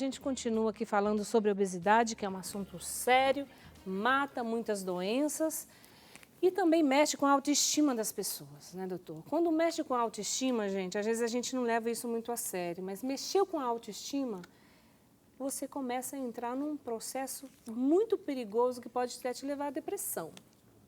A gente continua aqui falando sobre obesidade, que é um assunto sério, mata muitas doenças e também mexe com a autoestima das pessoas, né, doutor? Quando mexe com a autoestima, gente, às vezes a gente não leva isso muito a sério, mas mexeu com a autoestima, você começa a entrar num processo muito perigoso que pode até te levar à depressão.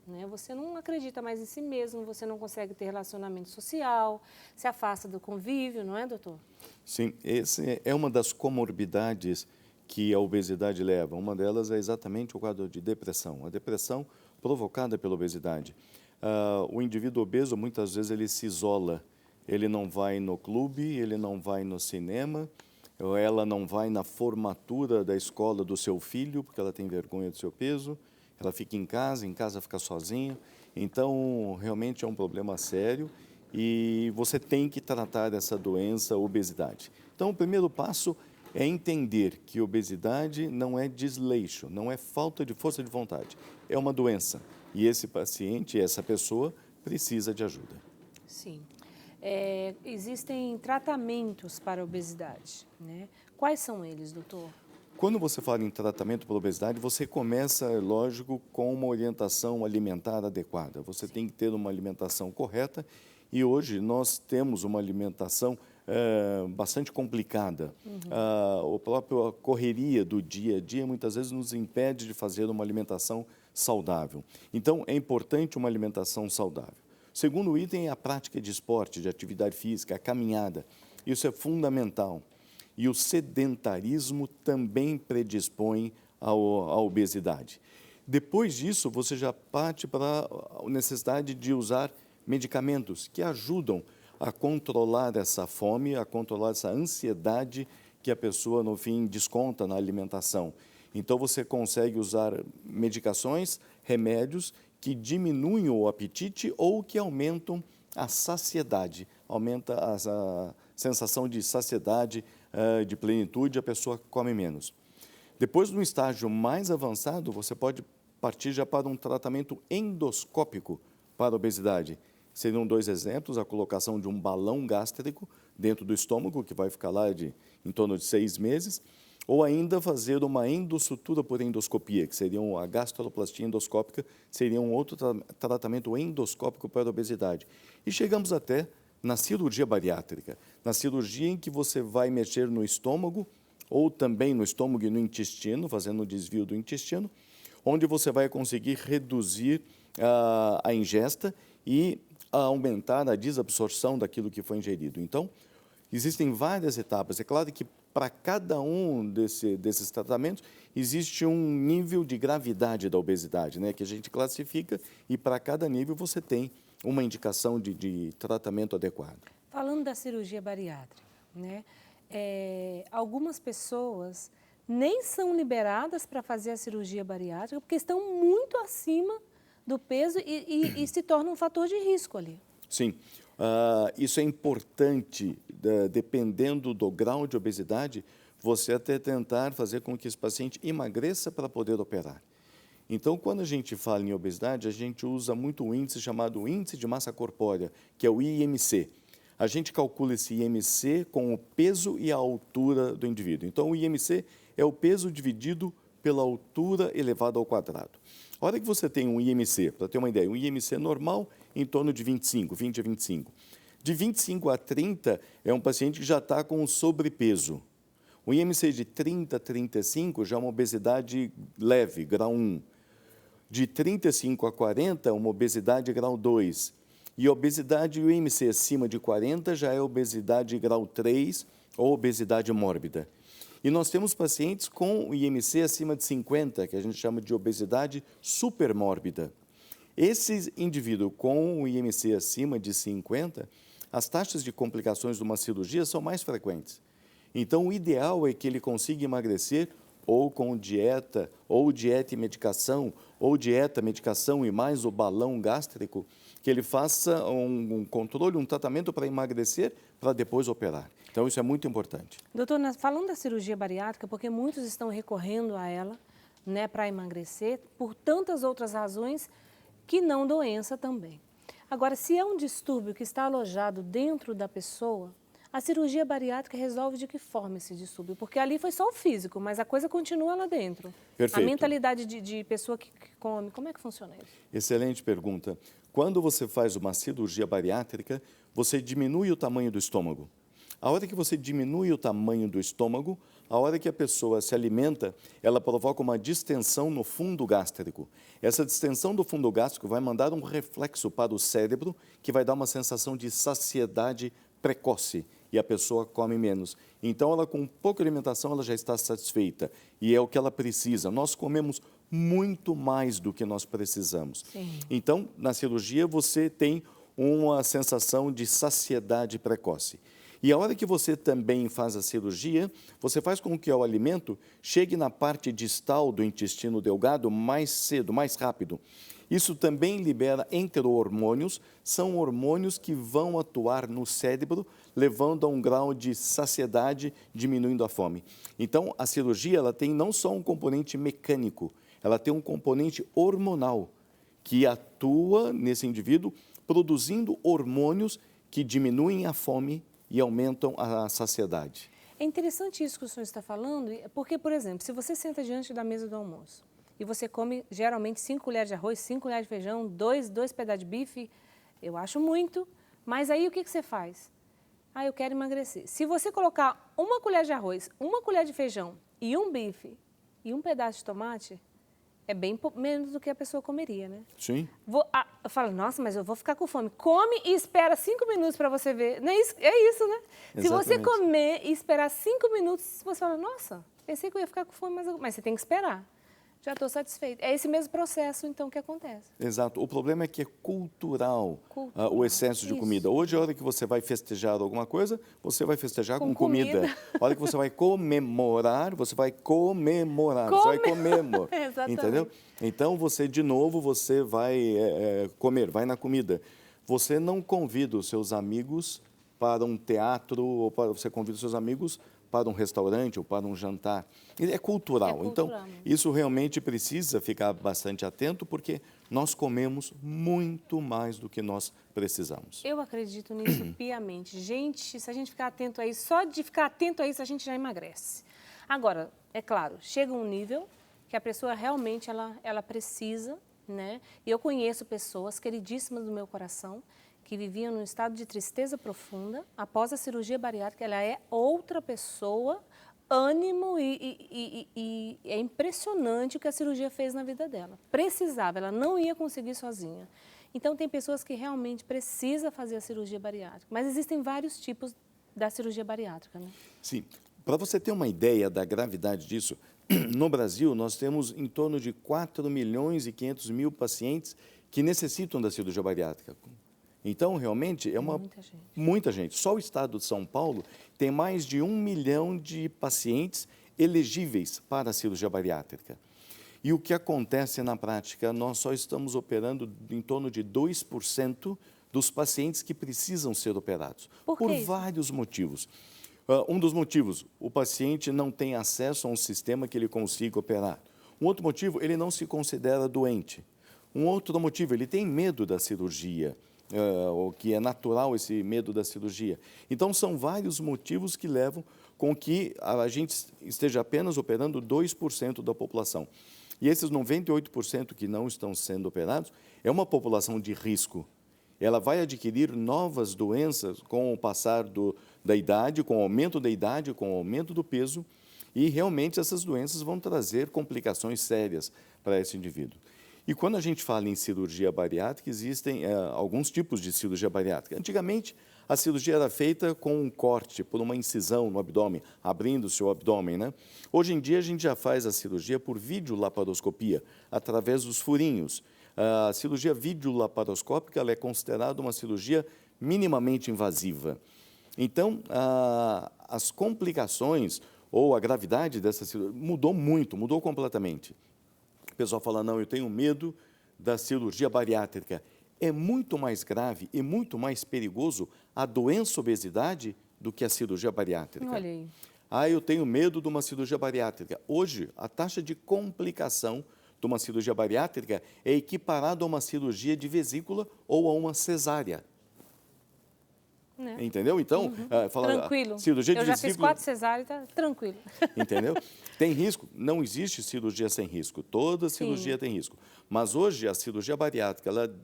Né? Você não acredita mais em si mesmo, você não consegue ter relacionamento social, se afasta do convívio, não é, doutor? Sim, esse é uma das comorbidades que a obesidade leva. Uma delas é exatamente o quadro de depressão, a depressão provocada pela obesidade. O indivíduo obeso, muitas vezes, ele se isola. Ele não vai no clube, ele não vai no cinema, ou ela não vai na formatura da escola do seu filho, porque ela tem vergonha do seu peso. Ela fica em casa fica sozinha. Então, realmente é um problema sério e você tem que tratar essa doença, obesidade. Então, o primeiro passo é entender que obesidade não é desleixo, não é falta de força de vontade, é uma doença. E esse paciente, essa pessoa, precisa de ajuda. Sim. Existem tratamentos para a obesidade, né? Quais são eles, doutor? Quando você fala em tratamento para obesidade, você começa, lógico, com uma orientação alimentar adequada. Você tem que ter uma alimentação correta e hoje nós temos uma alimentação bastante complicada. A própria correria do dia a dia muitas vezes nos impede de fazer uma alimentação saudável. Então, é importante uma alimentação saudável. O segundo item é a prática de esporte, de atividade física, a caminhada. Isso é fundamental. E o sedentarismo também predispõe à obesidade. Depois disso, você já parte para a necessidade de usar medicamentos que ajudam a controlar essa fome, a controlar essa ansiedade que a pessoa, no fim, desconta na alimentação. Então, você consegue usar medicações, remédios que diminuem o apetite ou que aumentam a saciedade, aumenta a sensação de saciedade, de plenitude, a pessoa come menos. Depois, no estágio mais avançado, você pode partir já para um tratamento endoscópico para a obesidade. Seriam dois exemplos, a colocação de um balão gástrico dentro do estômago, que vai ficar lá em torno de 6 meses, ou ainda fazer uma endossutura por endoscopia, que seria a gastroplastia endoscópica, seria um outro tratamento endoscópico para a obesidade. E chegamos até na cirurgia bariátrica, na cirurgia em que você vai mexer no estômago, ou também no estômago e no intestino, fazendo o desvio do intestino, onde você vai conseguir reduzir a ingesta e aumentar a desabsorção daquilo que foi ingerido. Então, existem várias etapas. É claro que para cada um desses tratamentos existe um nível de gravidade da obesidade, né, que a gente classifica, e para cada nível você tem uma indicação de tratamento adequado. Falando da cirurgia bariátrica, né? Algumas pessoas nem são liberadas para fazer a cirurgia bariátrica porque estão muito acima do peso e se torna um fator de risco ali. Sim, isso é importante, dependendo do grau de obesidade, você até tentar fazer com que esse paciente emagreça para poder operar. Então, quando a gente fala em obesidade, a gente usa muito um índice chamado Índice de Massa Corpórea, que é o IMC. A gente calcula esse IMC com o peso e a altura do indivíduo. Então, o IMC é o peso dividido pela altura elevado ao quadrado. A hora que você tem um IMC, para ter uma ideia, um IMC normal em torno de 25, 20 a 25. De 25 a 30 é um paciente que já está com sobrepeso. O IMC de 30 a 35 já é uma obesidade leve, grau 1. De 35 a 40, uma obesidade grau 2. E a obesidade e o IMC acima de 40 já é obesidade grau 3 ou obesidade mórbida. E nós temos pacientes com o IMC acima de 50, que a gente chama de obesidade supermórbida. Esse indivíduo com o IMC acima de 50, as taxas de complicações de uma cirurgia são mais frequentes. Então, o ideal é que ele consiga emagrecer ou com dieta, ou dieta e medicação, ou dieta, medicação e mais o balão gástrico, que ele faça um controle, um tratamento para emagrecer, para depois operar. Então, isso é muito importante. Doutor, falando da cirurgia bariátrica, porque muitos estão recorrendo a ela, né, para emagrecer, por tantas outras razões que não doença também. Agora, se é um distúrbio que está alojado dentro da pessoa, A cirurgia bariátrica resolve de que forma esse distúrbio? Porque ali foi só o físico, mas a coisa continua lá dentro. Perfeito. A mentalidade de pessoa que come, como é que funciona isso? Excelente pergunta. Quando você faz uma cirurgia bariátrica, você diminui o tamanho do estômago. A hora que você diminui o tamanho do estômago, a hora que a pessoa se alimenta, ela provoca uma distensão no fundo gástrico. Essa distensão do fundo gástrico vai mandar um reflexo para o cérebro, que vai dar uma sensação de saciedade precoce, e a pessoa come menos. Então, ela com pouca alimentação, ela já está satisfeita, e é o que ela precisa. Nós comemos muito mais do que nós precisamos. Sim. Então, na cirurgia, você tem uma sensação de saciedade precoce. E a hora que você também faz a cirurgia, você faz com que o alimento chegue na parte distal do intestino delgado mais cedo, mais rápido. Isso também libera enterohormônios, são hormônios que vão atuar no cérebro, levando a um grau de saciedade, diminuindo a fome. Então, a cirurgia ela tem não só um componente mecânico, ela tem um componente hormonal, que atua nesse indivíduo, produzindo hormônios que diminuem a fome e aumentam a saciedade. É interessante isso que o senhor está falando, porque, por exemplo, se você senta diante da mesa do almoço e você come geralmente 5 colheres de arroz, 5 colheres de feijão, dois pedaços de bife, eu acho muito, mas aí o que você faz? Ah, eu quero emagrecer. Se você colocar 1 colher de arroz, 1 colher de feijão e um bife e um pedaço de tomate, é bem menos do que a pessoa comeria, né? Sim. Eu falo, nossa, mas eu vou ficar com fome. Come e espera 5 minutos para você ver. Não é isso, né? Exatamente. Se você comer e esperar 5 minutos, você fala, nossa, pensei que eu ia ficar com fome, mas você tem que esperar. Já estou satisfeito. É esse mesmo processo, então, que acontece. Exato. O problema é que é cultural, Cultural. o excesso de comida. Hoje, a hora que você vai festejar alguma coisa, você vai festejar com comida. A hora que você vai comemorar, você vai comemorar. Você vai comemorar. Exatamente. Entendeu? Então, você, de novo, você vai comer, vai na comida. Você não convida os seus amigos para um teatro, ou você convida os seus amigos para um restaurante ou para um jantar. É cultural. É cultural. Então, isso realmente precisa ficar bastante atento, porque nós comemos muito mais do que nós precisamos. Eu acredito nisso piamente. Gente, se a gente ficar atento a isso, só de ficar atento a isso, a gente já emagrece. Agora, é claro, chega um nível que a pessoa realmente ela precisa, né? E eu conheço pessoas queridíssimas do meu coração que viviam num estado de tristeza profunda. Após a cirurgia bariátrica, ela é outra pessoa, ânimo e é impressionante o que a cirurgia fez na vida dela. Precisava, ela não ia conseguir sozinha. Então, tem pessoas que realmente precisam fazer a cirurgia bariátrica, mas existem vários tipos da cirurgia bariátrica, né? Sim. Para você ter uma ideia da gravidade disso, no Brasil, nós temos em torno de 4.500.000 pacientes que necessitam da cirurgia bariátrica. Então, realmente, é muita gente. Só o estado de São Paulo tem mais de 1 milhão de pacientes elegíveis para a cirurgia bariátrica. E o que acontece na prática? Nós só estamos operando em torno de 2% dos pacientes que precisam ser operados. Por isso? Vários motivos. Um dos motivos, o paciente não tem acesso a um sistema que ele consiga operar. Um outro motivo, ele não se considera doente. Um outro motivo, ele tem medo da cirurgia. O que é natural esse medo da cirurgia. Então, são vários motivos que levam com que a gente esteja apenas operando 2% da população. E esses 98% que não estão sendo operados é uma população de risco. Ela vai adquirir novas doenças com o passar da idade, com o aumento da idade, com o aumento do peso, e realmente essas doenças vão trazer complicações sérias para esse indivíduo. E quando a gente fala em cirurgia bariátrica, existem alguns tipos de cirurgia bariátrica. Antigamente, a cirurgia era feita com um corte, por uma incisão no abdômen, abrindo-se o abdômen, né? Hoje em dia, a gente já faz a cirurgia por videolaparoscopia, através dos furinhos. A cirurgia videolaparoscópica ela é considerada uma cirurgia minimamente invasiva. Então, as complicações ou a gravidade dessa cirurgia mudou muito, mudou completamente. O pessoal fala, não, eu tenho medo da cirurgia bariátrica. É muito mais grave e muito mais perigoso a doença obesidade do que a cirurgia bariátrica. Olha aí. Ah, eu tenho medo de uma cirurgia bariátrica. Hoje, a taxa de complicação de uma cirurgia bariátrica é equiparada a uma cirurgia de vesícula ou a uma cesárea. né? Entendeu? Então, Tranquilo. cirurgia de Eu já fiz vesícula... 4 cesáreas, tá tranquilo. Entendeu? Tem risco? Não existe cirurgia sem risco. Toda cirurgia tem risco. Mas hoje a cirurgia bariátrica, ela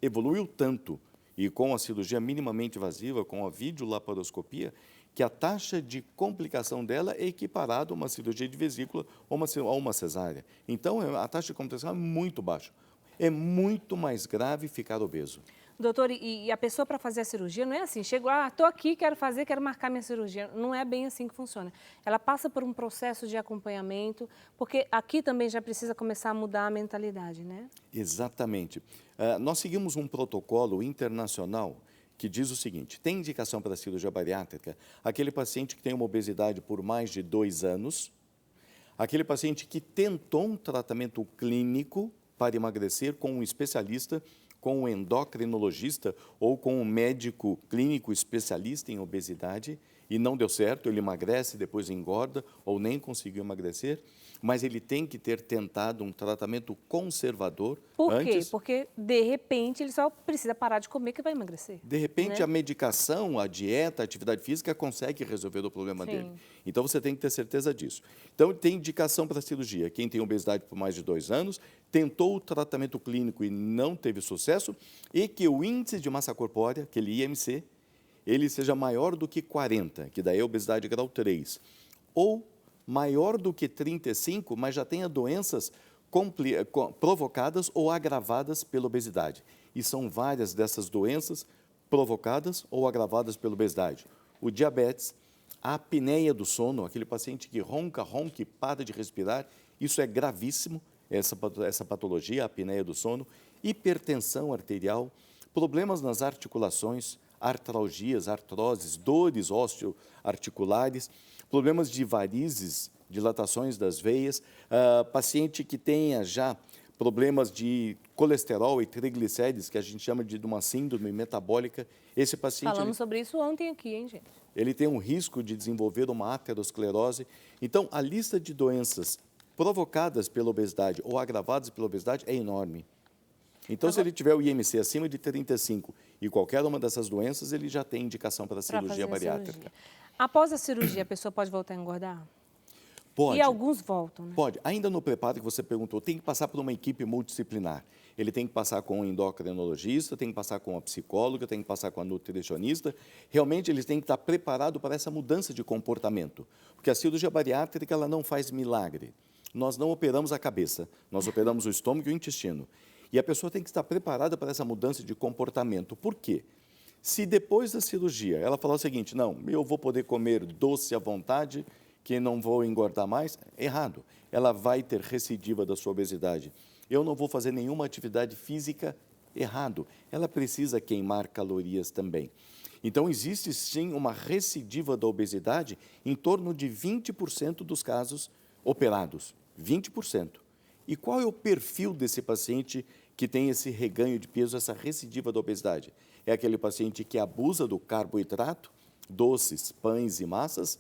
evoluiu tanto, e com a cirurgia minimamente invasiva, com a videolaparoscopia, que a taxa de complicação dela é equiparada a uma cirurgia de vesícula ou uma cesárea. Então, a taxa de complicação é muito baixa. É muito mais grave ficar obeso. Doutor, e a pessoa para fazer a cirurgia não é assim, chego, estou aqui, quero fazer, quero marcar minha cirurgia. Não é bem assim que funciona. Ela passa por um processo de acompanhamento, porque aqui também já precisa começar a mudar a mentalidade, né? Exatamente. Nós seguimos um protocolo internacional que diz o seguinte: tem indicação para a cirurgia bariátrica aquele paciente que tem uma obesidade por mais de 2 anos, aquele paciente que tentou um tratamento clínico para emagrecer com um especialista, com um endocrinologista ou com um médico clínico especialista em obesidade e não deu certo, ele emagrece, depois engorda ou nem conseguiu emagrecer, mas ele tem que ter tentado um tratamento conservador antes. Por quê? Porque, de repente, ele só precisa parar de comer que vai emagrecer. De repente, né? a medicação, a dieta, a atividade física consegue resolver o problema dele. Então, você tem que ter certeza disso. Então, tem indicação para a cirurgia. Quem tem obesidade por mais de 2 anos, tentou o tratamento clínico e não teve sucesso, e que o índice de massa corpórea, aquele IMC, ele seja maior do que 40, que daí é obesidade grau 3, ou maior do que 35, mas já tenha doenças provocadas ou agravadas pela obesidade. E são várias dessas doenças provocadas ou agravadas pela obesidade. O diabetes, a apneia do sono, aquele paciente que ronca e para de respirar, isso é gravíssimo, essa patologia, a apneia do sono, hipertensão arterial, problemas nas articulações, artralgias, artroses, dores osteoarticulares, problemas de varizes, dilatações das veias, paciente que tenha já problemas de colesterol e triglicérides, que a gente chama de uma síndrome metabólica, esse paciente... Falamos sobre isso ontem aqui, hein, gente? Ele tem um risco de desenvolver uma aterosclerose. Então, a lista de doenças provocadas pela obesidade ou agravadas pela obesidade é enorme. Então, se ele tiver o IMC acima de 35 e qualquer uma dessas doenças, ele já tem indicação para a cirurgia bariátrica. Após a cirurgia, a pessoa pode voltar a engordar? Pode. E alguns voltam, né? Pode. Ainda no preparo que você perguntou, tem que passar por uma equipe multidisciplinar. Ele tem que passar com um endocrinologista, tem que passar com a psicóloga, tem que passar com a nutricionista. Realmente, eles têm que estar preparados para essa mudança de comportamento. Porque a cirurgia bariátrica, ela não faz milagre. Nós não operamos a cabeça, nós operamos o estômago e o intestino. E a pessoa tem que estar preparada para essa mudança de comportamento. Por quê? Se depois da cirurgia ela falar o seguinte: não, eu vou poder comer doce à vontade, que não vou engordar mais, errado. Ela vai ter recidiva da sua obesidade. Eu não vou fazer nenhuma atividade física, errado. Ela precisa queimar calorias também. Então, existe sim uma recidiva da obesidade em torno de 20% dos casos operados. 20%. E qual é o perfil desse paciente que tem esse reganho de peso, essa recidiva da obesidade? É aquele paciente que abusa do carboidrato, doces, pães e massas,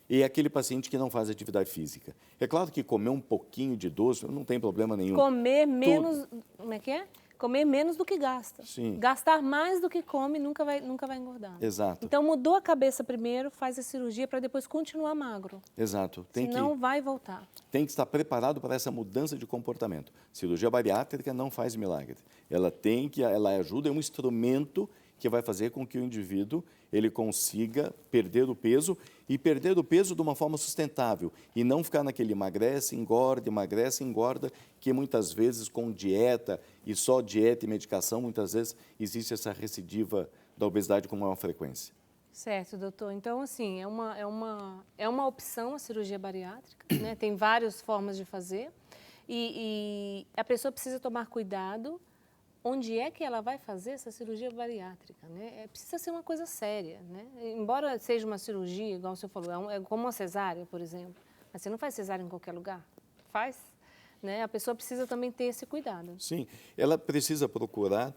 e é aquele paciente que não faz atividade física. É claro que comer um pouquinho de doce não tem problema nenhum. Comer menos, como é que é? Comer menos do que gasta. Sim. Gastar mais do que come nunca vai engordar. Exato. Então, mudou a cabeça primeiro, faz a cirurgia para depois continuar magro. Exato. Senão vai voltar. Tem que estar preparado para essa mudança de comportamento. Cirurgia bariátrica não faz milagre. Ela ajuda, é um instrumento que vai fazer com que o indivíduo ele consiga perder o peso e perder o peso de uma forma sustentável e não ficar naquele emagrece, engorda, que muitas vezes com dieta e só dieta e medicação, muitas vezes existe essa recidiva da obesidade com maior frequência. Certo, doutor. Então, assim, é uma opção a cirurgia bariátrica, né? Tem várias formas de fazer e a pessoa precisa tomar cuidado onde é que ela vai fazer essa cirurgia bariátrica, né? Precisa ser uma coisa séria, né? Embora seja uma cirurgia, igual o senhor falou, é como uma cesárea, por exemplo, mas você não faz cesárea em qualquer lugar, faz, né? A pessoa precisa também ter esse cuidado. Sim, ela precisa procurar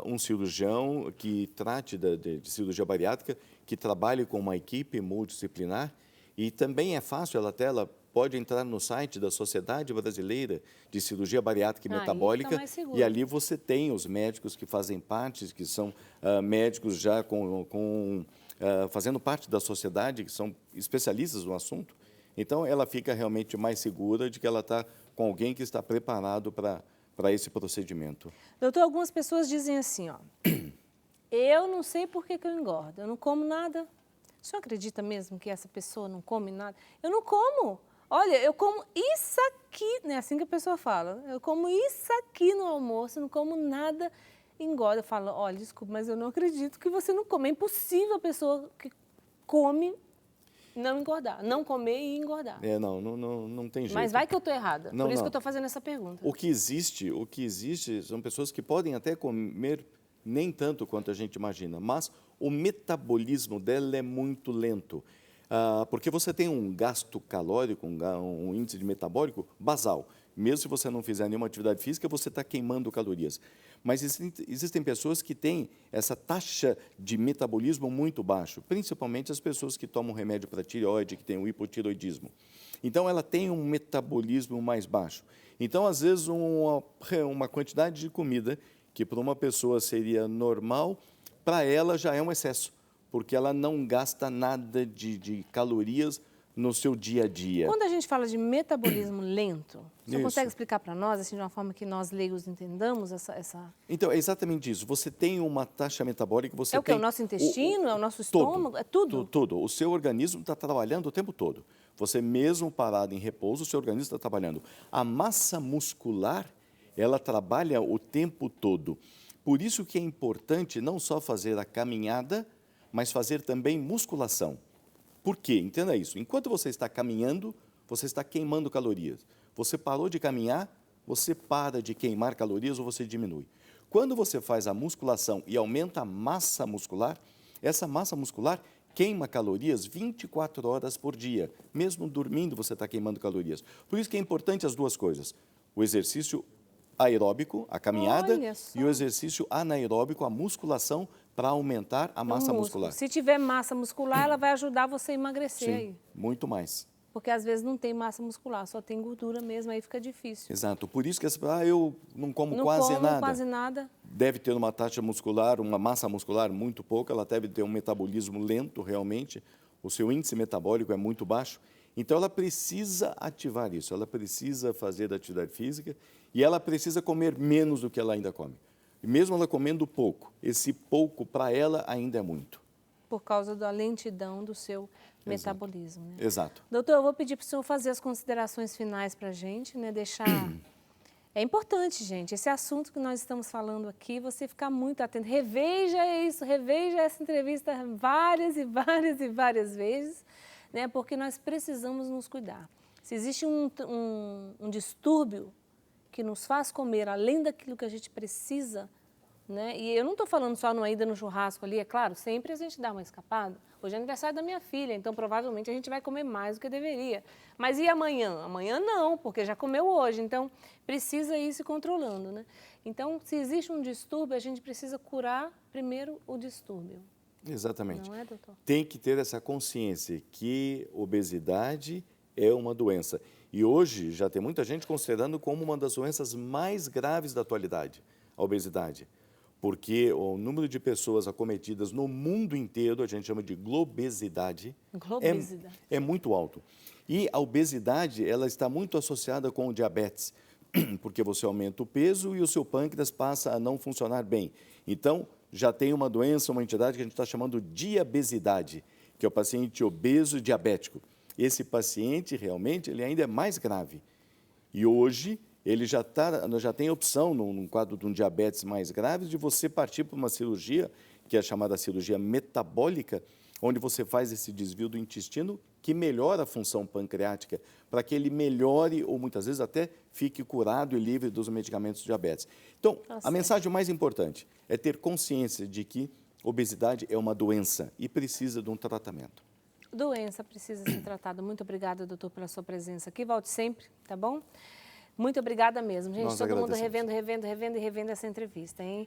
um cirurgião que trate de cirurgia bariátrica, que trabalhe com uma equipe multidisciplinar e também é fácil ela pode entrar no site da Sociedade Brasileira de Cirurgia Bariátrica e Aí Metabólica, fica mais seguro. e ali você tem os médicos que fazem parte, que são médicos já fazendo parte da sociedade, que são especialistas no assunto. Então, ela fica realmente mais segura de que ela está com alguém que está preparado para esse procedimento. Doutor, algumas pessoas dizem assim, ó, eu não sei por que eu engordo, eu não como nada. O senhor acredita mesmo que essa pessoa não come nada? Eu não como. Olha, eu como isso aqui, não é assim que a pessoa fala. Eu como isso aqui no almoço, não como nada, engorda. Eu falo, olha, desculpa, mas eu não acredito que você não come. É impossível a pessoa que come não engordar, não comer e engordar. Não tem jeito. Mas vai que eu estou errada, Não, por isso não. que eu estou fazendo essa pergunta. O que existe são pessoas que podem até comer nem tanto quanto a gente imagina, mas o metabolismo dela é muito lento. Porque você tem um gasto calórico, um índice de metabólico basal. Mesmo se você não fizer nenhuma atividade física, você está queimando calorias. Mas existem pessoas que têm essa taxa de metabolismo muito baixo, principalmente as pessoas que tomam remédio para tireoide, que têm o hipotiroidismo. Então, ela tem um metabolismo mais baixo. Então, às vezes, uma quantidade de comida que para uma pessoa seria normal, para ela já é um excesso, porque ela não gasta nada de calorias no seu dia a dia. Quando a gente fala de metabolismo lento, você Isso. consegue explicar para nós, assim, de uma forma que nós leigos entendamos essa... Então, é exatamente isso. Você tem uma taxa metabólica, você É o que? tem... O nosso intestino? É o nosso estômago? É tudo? Tudo. O seu organismo está trabalhando o tempo todo. Você mesmo parado em repouso, o seu organismo está trabalhando. A massa muscular, ela trabalha o tempo todo. Por isso que é importante não só fazer a caminhada, mas fazer também musculação. Por quê? Entenda isso. Enquanto você está caminhando, você está queimando calorias. Você parou de caminhar, você para de queimar calorias ou você diminui. Quando você faz a musculação e aumenta a massa muscular, essa massa muscular queima calorias 24 horas por dia. Mesmo dormindo, você está queimando calorias. Por isso que é importante as duas coisas. O exercício aeróbico, a caminhada, e o exercício anaeróbico, a musculação, para aumentar a massa muscular. Se tiver massa muscular, ela vai ajudar você a emagrecer. Sim, aí. muito mais. Porque às vezes não tem massa muscular, só tem gordura mesmo, aí fica difícil. Exato. Por isso que eu não como quase nada. Deve ter uma taxa muscular, uma massa muscular muito pouca, ela deve ter um metabolismo lento realmente, o seu índice metabólico é muito baixo. Então, ela precisa ativar isso, ela precisa fazer atividade física e ela precisa comer menos do que ela ainda come. E mesmo ela comendo pouco, esse pouco para ela ainda é muito. Por causa da lentidão do seu metabolismo. Né? Exato. Doutor, eu vou pedir para o senhor fazer as considerações finais para a gente, né? Deixar... É importante, gente, esse assunto que nós estamos falando aqui, você ficar muito atento. Reveja isso, reveja essa entrevista várias e várias e várias vezes, né? Porque nós precisamos nos cuidar. Se existe um distúrbio que nos faz comer além daquilo que a gente precisa, né? E eu não estou falando só numa ida no churrasco ali, é claro, sempre a gente dá uma escapada. Hoje é aniversário da minha filha, então provavelmente a gente vai comer mais do que deveria. Mas e amanhã? Amanhã não, porque já comeu hoje, então precisa ir se controlando, né? Então, se existe um distúrbio, a gente precisa curar primeiro o distúrbio. Exatamente. Não é, doutor? Tem que ter essa consciência que obesidade é uma doença. E hoje já tem muita gente considerando como uma das doenças mais graves da atualidade, a obesidade. Porque o número de pessoas acometidas no mundo inteiro, a gente chama de globesidade, é muito alto. E a obesidade, ela está muito associada com o diabetes, porque você aumenta o peso e o seu pâncreas passa a não funcionar bem. Então, já tem uma doença, uma entidade que a gente está chamando de diabesidade, que é o paciente obeso diabético. Esse paciente, realmente, ele ainda é mais grave. E hoje, ele já tem opção, num quadro de um diabetes mais grave, de você partir para uma cirurgia, que é a chamada cirurgia metabólica, onde você faz esse desvio do intestino, que melhora a função pancreática, para que ele melhore, ou muitas vezes até fique curado e livre dos medicamentos de diabetes. Então, a mensagem mais importante é ter consciência de que obesidade é uma doença e precisa de um tratamento. Doença precisa ser tratada. Muito obrigada, doutor, pela sua presença aqui. Volte sempre, tá bom? Muito obrigada mesmo, gente. Todo mundo revendo essa entrevista, hein?